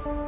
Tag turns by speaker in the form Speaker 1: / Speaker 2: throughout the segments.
Speaker 1: Sambil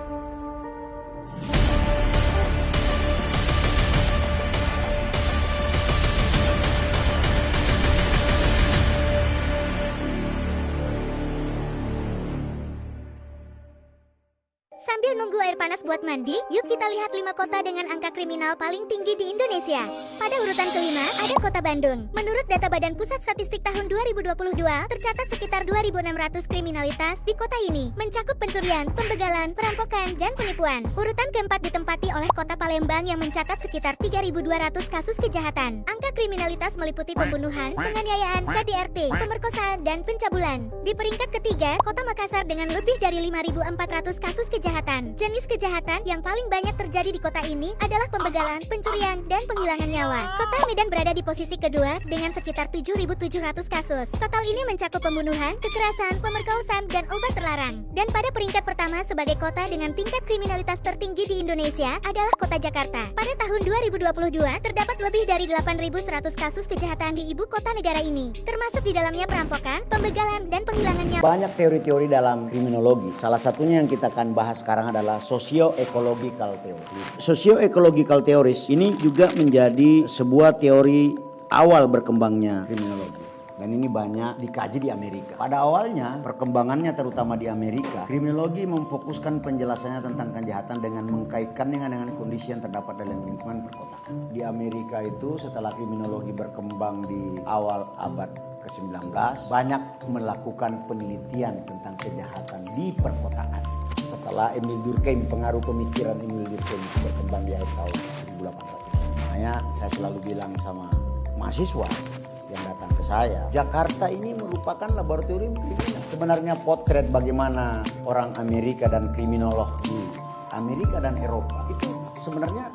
Speaker 1: nunggu air panas buat mandi, yuk kita lihat 5 kota dengan angka kriminal paling tinggi di Indonesia. Pada urutan kelima, ada kota Bandung. Menurut data Badan Pusat Statistik tahun 2022, tercatat sekitar 2.600 kriminalitas di kota ini, mencakup pencurian, pembegalan, perampokan, dan penipuan. Urutan keempat ditempati oleh kota Palembang yang mencatat sekitar 3.200 kasus kejahatan. Angka kriminalitas meliputi pembunuhan, penganiayaan, KDRT, pemerkosaan, dan pencabulan. Di peringkat ketiga, kota Makassar dengan lebih dari 5.400 kasus kejahatan. Jenis kejahatan yang paling banyak terjadi di kota ini adalah pembegalan, pencurian, dan penghilangan nyawa. Kota Medan berada di posisi kedua dengan sekitar 7.700 kasus. Total ini mencakup pembunuhan, kekerasan, pemerkosaan, dan obat terlarang. Dan pada peringkat pertama sebagai kota dengan tingkat kriminalitas tertinggi di Indonesia adalah kota Jakarta. Pada tahun 2022 terdapat lebih dari 8.100 kasus kejahatan di ibu kota negara ini, termasuk di dalamnya perampokan, pembegalan, dan penghilangan nyawa.
Speaker 2: Banyak teori-teori dalam kriminologi. Salah satunya yang kita akan bahas sekarang adalah socio-ecological theory. Socio-ecological theories ini juga menjadi sebuah teori awal berkembangnya kriminologi. Dan ini banyak dikaji di Amerika. Pada awalnya, perkembangannya terutama di Amerika, kriminologi memfokuskan penjelasannya tentang kejahatan dengan mengkaitkannya dengan kondisi yang terdapat dalam lingkungan perkotaan. Di Amerika itu setelah kriminologi berkembang di awal abad ke-19, banyak melakukan penelitian tentang kejahatan di perkotaan. Setelah Emil Durkheim, pengaruh pemikiran Emil Durkheim itu berkembang di akhir tahun 1800. Makanya saya selalu bilang sama mahasiswa yang datang ke saya, Jakarta ini merupakan laboratorium kriminal. Sebenarnya potret bagaimana orang Amerika dan kriminolog di Amerika dan Eropa itu sebenarnya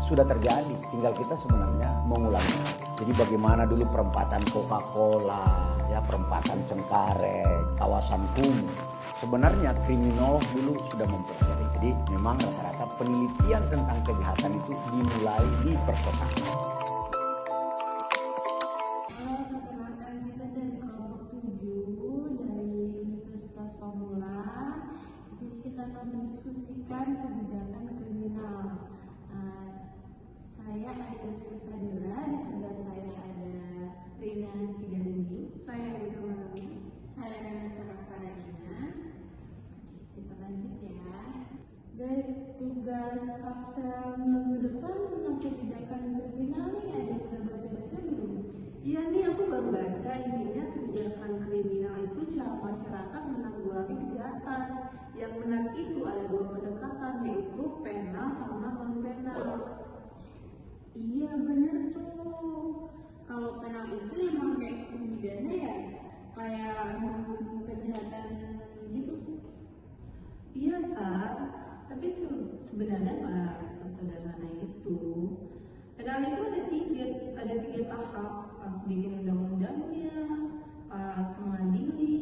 Speaker 2: sudah terjadi. Tinggal kita sebenarnya mengulangnya. Jadi bagaimana dulu perempatan Coca-Cola, ya perempatan Cengkareng, kawasan Kumuh. Sebenarnya kriminolog dulu sudah mempelajari. Jadi memang rata-rata penelitian tentang kejahatan itu dimulai di perkotaan.
Speaker 3: Perkenalkan, kita dari kelompok 7 dari Universitas Formula. Di sini kita akan mendiskusikan kebijakan kriminal. Saya Iris Fadila, di sebelah saya ada Rina Sigandi. Saya Rina Malami. Saya Nana Sarafadina. Kita lanjut ya. Guys, tugas kapsel minggu depan tentang kebijakan kriminal nih, ada yang udah baca-baca belum?
Speaker 4: Iya nih, aku baru baca. Intinya kebijakan kriminal itu cara masyarakat menanggulangi kejahatan. Yang menarik itu ada 2 pendekatan, yaitu penal sama non penal.
Speaker 3: Iya bener tuh. Kalau penal itu emang kayak pidana ya, kayak menghukum kejahatan gitu.
Speaker 4: Iya Sar, tapi sebenarnya nggak sesederhana itu. Penal itu ada tiga tahap, pas bikin undang-undangnya, pas mengadili,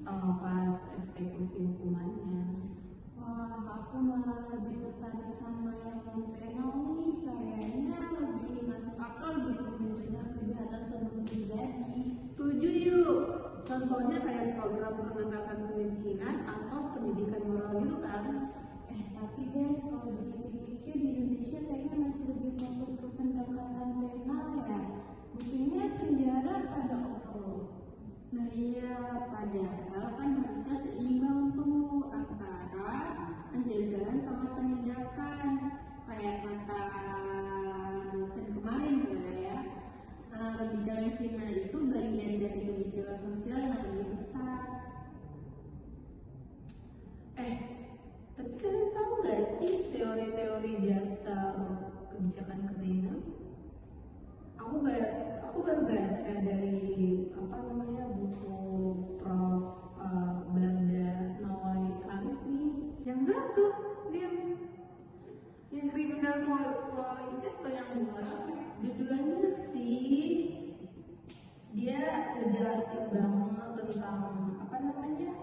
Speaker 4: sama pas eksekusi hukumannya.
Speaker 3: Wah, aku malah lebih tertarik sama yang non penal nih, kayaknya lebih masuk akal gitu mencegah kejahatan sebelum terjadi.
Speaker 4: Setuju yuk. Contohnya kayak program pengentasan kemiskinan atau pendidikan moral gitu kan.
Speaker 3: Tapi guys, kalau dipikir-pikir di Indonesia kayaknya masih lebih fokus ke pendekatan penal ya. Buktinya penjara pada overload.
Speaker 5: Nah iya, padahal kan harusnya seimbang tuh antara pencegahan sama penindakan. Kayak kata dosen kemarin ya, kebijakan kriminal itu bagian dari kebijakan sosial yang lebih besar.
Speaker 4: Tapi kalian tahu nggak sih teori-teori dasar kebijakan kriminal? Aku baru baca dari buku Prof. Belanda Nawai Arif nih. Yang mana tuh dia? Yang kriminal policy atau yang mana? Dua-duanya sih. Dia ngejelasin banget tentang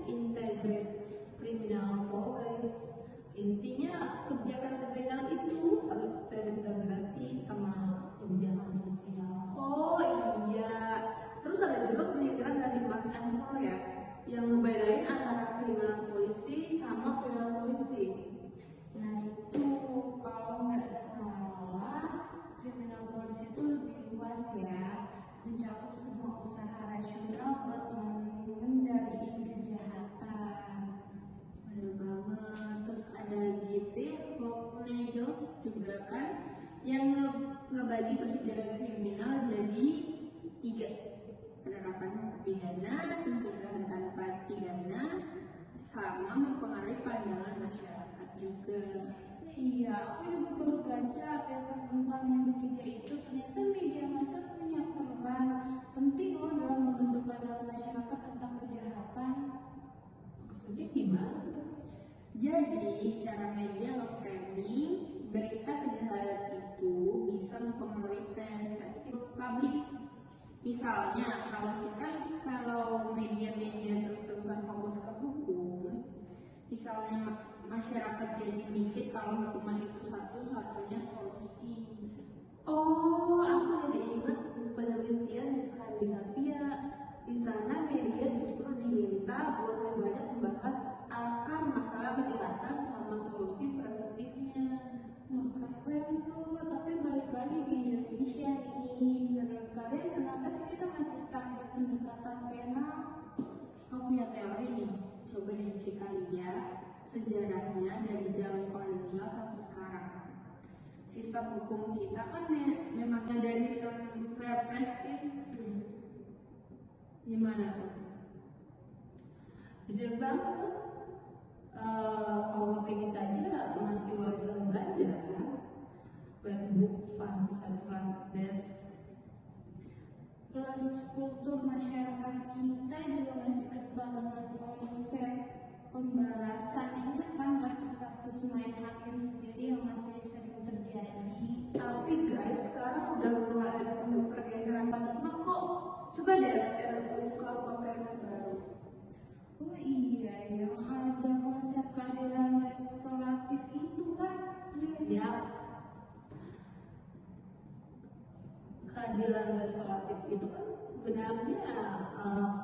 Speaker 4: integrate criminal policy. Intinya kebijakan kriminal itu harus terintegrasi sama kebijakan sosial.
Speaker 3: Oh iya, terus ada juga pemikiran dari Mark Ansel ya,
Speaker 5: Misalnya kalau media-media terus-terusan fokus ke hukum, misalnya masyarakat jadi mikir kalau hukuman itu satu-satunya solusi.
Speaker 4: Oh, aku jadi ingat penelitian di Skandinavia. Di sana media justru diminta buat lebih banyak membahas akar masalah kejahatan sama solusi preventifnya.
Speaker 5: Wah, keren tuh, tapi balik lagi ke Indonesia nih. Menurut kalian kenapa sih kita masih stuck di pendekatan penal? Aku punya teori nih, coba deh kita lihat sejarahnya dari zaman kolonial sampai sekarang. Sistem hukum kita kan memang dari sistem represif. Gimana tuh?
Speaker 4: Bener banget. Kalau HP kita aja masih warisan Belanda kan. Red book, fun, central, desk.
Speaker 5: Plus kultur masyarakat kita juga masih kental dengan konsep pembalasan. Ingat kan kasus-kasus main hakim sendiri yang masih sering terjadi.
Speaker 4: Tapi guys, sekarang udah mulai ada pergeseran paradigma kok. Coba deh RUU KUHP yang baru.
Speaker 5: Oh iya, yang ada konsep keadilan restoratif itu kan.
Speaker 4: Ya, keadilan restoratif itu kan sebenarnya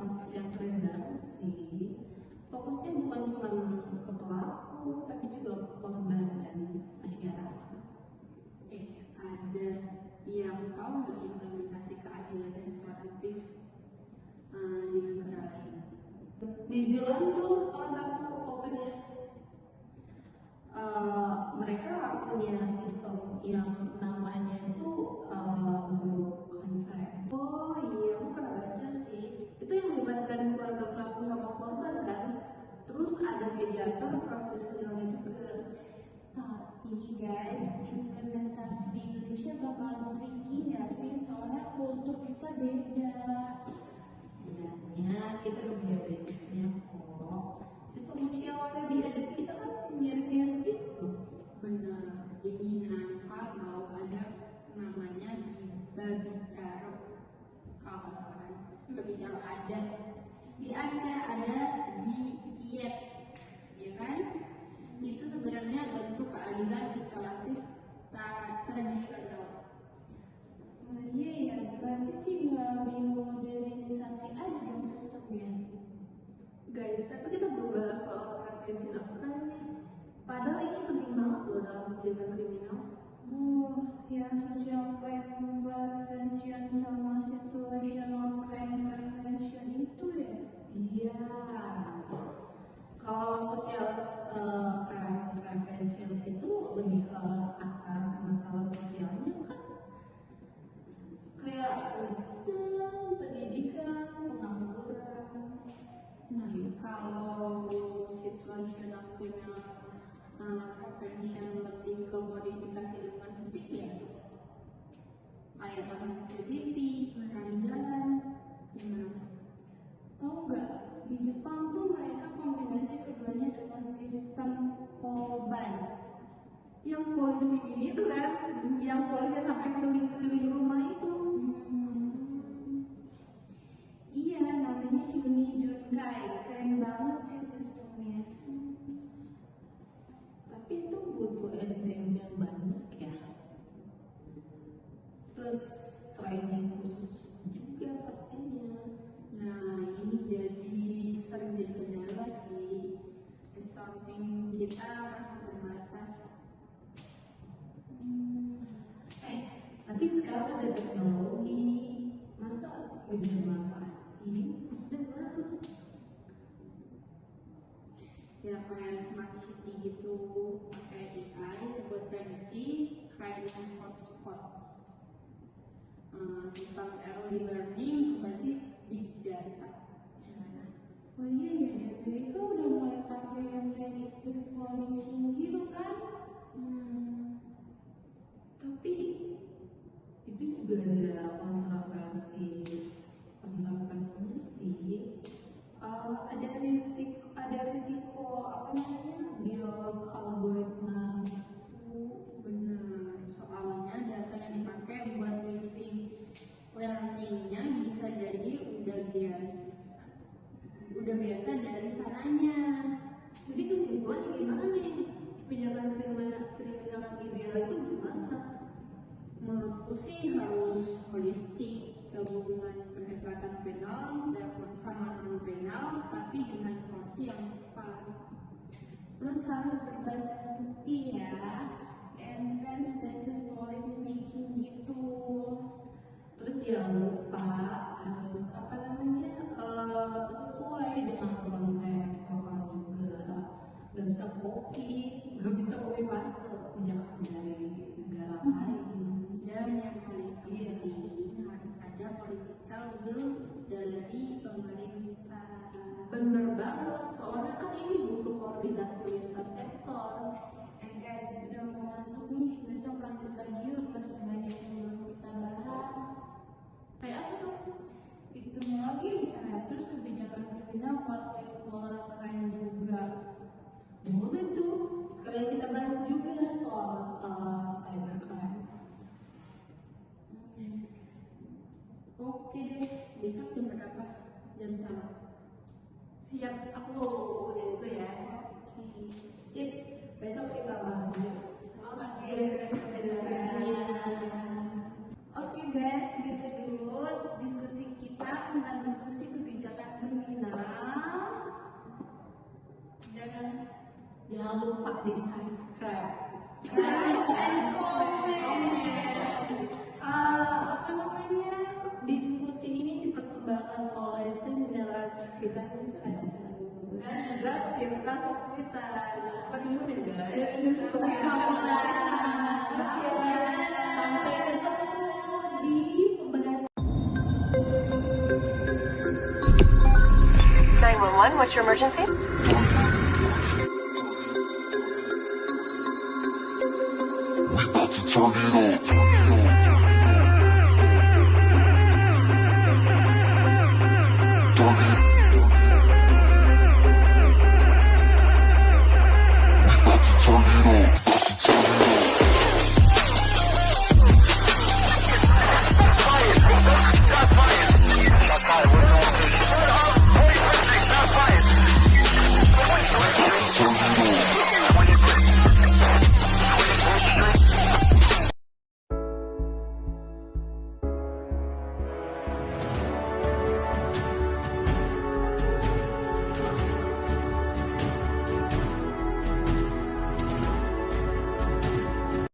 Speaker 4: konsep yang keren banget sih. Fokusnya bukan cuma ke pelaku, tapi juga ke korban dan masyarakat.
Speaker 5: Ada yang tahu nggak implementasi keadilan restoratif di negara lain?
Speaker 4: New Zealand tuh salah satu opennya. Mereka punya sistem yang namanya itu group conference. Oh iya, aku pernah baca sih. Itu yang melibatkan keluarga pelaku sama korban kan. Terus ada mediator profesionalnya juga.
Speaker 5: Tapi guys, implementasi di Indonesia bakal tricky nggak sih? Soalnya kultur kita beda.
Speaker 4: Sebenarnya kita udah punya basicnya kok. Sistem musyawarah biadab kita kan mirip-mirip itu.
Speaker 5: Benar, di Minangka mau ada namanya Babicaro. Kalau nggak salah kan, Babicaro ada. Di Aceh ada di Kiet, ya kan? Itu sebenarnya bentuk keadilan restoratif tradisional. Oh iya ya, berarti tinggal dimodernisasi aja dong sistemnya.
Speaker 4: Guys, tapi kita belum bahas soal prevention of crime nih. Padahal ini penting banget loh dalam menjaga kriminal.
Speaker 5: Ya social crime prevention sama situational crime prevention itu ya.
Speaker 4: Iya. Kalau social crime prevention itu lebih ke akar masalah sosialnya kan, kayak kemiskinan, pendidikan, pengangguran.
Speaker 5: Nah, kalau situational criminal prevention lebih ke modifikasi lingkungan fisik ya, kayak pasang CCTV, penerangan jalan, gimana? Tahu nggak? Di Jepang tuh mereka kombinasi keduanya dengan sistem koban.
Speaker 4: Yang polisi ini tuh kan, yang polisi sampai keliling-keliling rumah itu.
Speaker 5: Iya, namanya Junkai. Keren banget sih sistemnya.
Speaker 4: Tapi itu butuh SDM yang banyak ya. Terus training khusus juga pastinya.
Speaker 5: Nah, ini sering jadi kendala sih. Resourcing kita masih terbatas.
Speaker 4: Tapi sekarang ada teknologi, masa nggak dimanfaatin? Maksudnya gimana tuh?
Speaker 5: Ya kayak smart city gitu, pakai AI buat prediksi crime hotspots. Sistem early learning berbasis big data. Oh iya ya, di Amerika udah mulai pakai yang predictive policing gitu kan?
Speaker 4: Tapi itu juga ada kontroversinya sih. Ada risiko apa namanya bias algoritma itu.
Speaker 5: Benar, soalnya data yang dipakai buat mixing learning mengalaminya bisa jadi udah biasa dari sananya.
Speaker 4: Jadi kesimpulannya gimana nih? Kebijakan kriminal yang ideal itu gimana?
Speaker 5: Menurutku sih harus holistik, gabungan pendekatan penal sama non penal, tapi dengan porsi yang tepat. Terus harus berbasis bukti ya, evidence based policy making gitu.
Speaker 4: Terus jangan lupa harus sesuai dengan konteks lokal juga. Gak bisa copy paste kebijakan dari negara lain.
Speaker 5: Dan yang paling penting harus ada political will dari pemerintah.
Speaker 4: Bener banget, soalnya kan ini butuh koordinasi lintas sektor.
Speaker 5: Guys, udah mau masuk nih, besok lanjut lagi yuk, masih banyak yang belum kita bahas.
Speaker 4: Kayak apa tuh?
Speaker 5: Kriminologi bisa, terus kebijakan kriminal buat keren juga.
Speaker 4: Boleh tuh, sekalian kita bahas juga soal cybercrime.
Speaker 5: Oke deh, besok jam berapa? Jam sama.
Speaker 4: Siap, aku udah itu ya.
Speaker 5: Oke.
Speaker 4: Sip, besok kita bahas.
Speaker 5: Oke guys, gitu dulu diskusi kita tentang diskusi kebijakan kriminal. Dan
Speaker 4: Jangan lupa di subscribe.
Speaker 5: like and comment.
Speaker 4: Diskusi ini dipersembahkan oleh seminar kita dan juga Tirta Sosmita. Apa dulu ya guys? Sampai ketemu di pembahasan.
Speaker 6: 911, what's your emergency?
Speaker 7: We about to turn it on.